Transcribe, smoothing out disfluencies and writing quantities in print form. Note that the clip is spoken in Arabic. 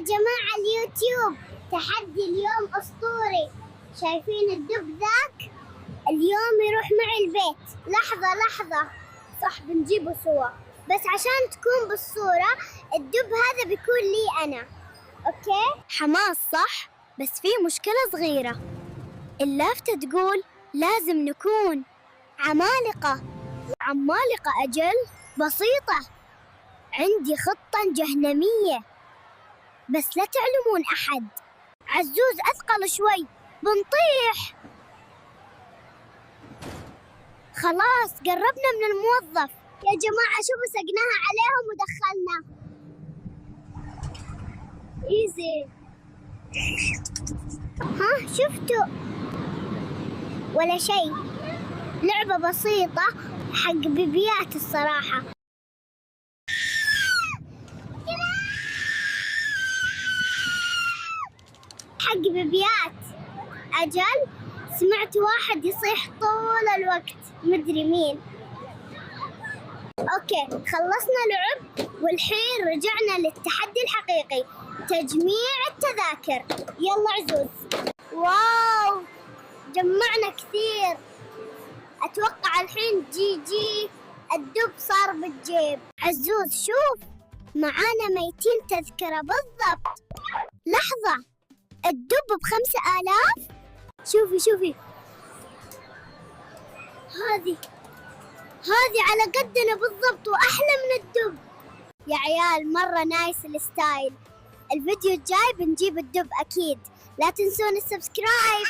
جماعة اليوتيوب، تحدي اليوم أسطوري. شايفين الدب ذاك؟ اليوم يروح معي البيت. لحظة، صح بنجيبه سوا، بس عشان تكون بالصورة الدب هذا بيكون لي أنا. أوكي؟ حماس صح؟ بس في مشكلة صغيرة. اللافتة تقول لازم نكون عمالقة. أجل، بسيطة. عندي خطة جهنمية، بس لا تعلمون أحد. عزوز أثقل شوي، بنطيح. خلاص قربنا من الموظف. يا جماعة شوفوا، سقناها عليهم ودخلنا. إيزي. ها شفتوا؟ ولا شيء، لعبة بسيطة حق بيبيات الصراحة. حق بيبيات. أجل، سمعت واحد يصيح طول الوقت، مدري مين. أوكي خلصنا لعب، والحين رجعنا للتحدي الحقيقي، تجميع التذاكر. يلا عزوز. واو جمعنا كثير. أتوقع الحين جي الدب صار بالجيب. عزوز شوف، معانا 200 تذكرة بالضبط. لحظة، الدب ب5000؟ شوفي هذه على قدنا بالضبط وأحلى من الدب. يا عيال مرة نايس الستايل. الفيديو الجاي بنجيب الدب أكيد، لا تنسون السبسكرايب.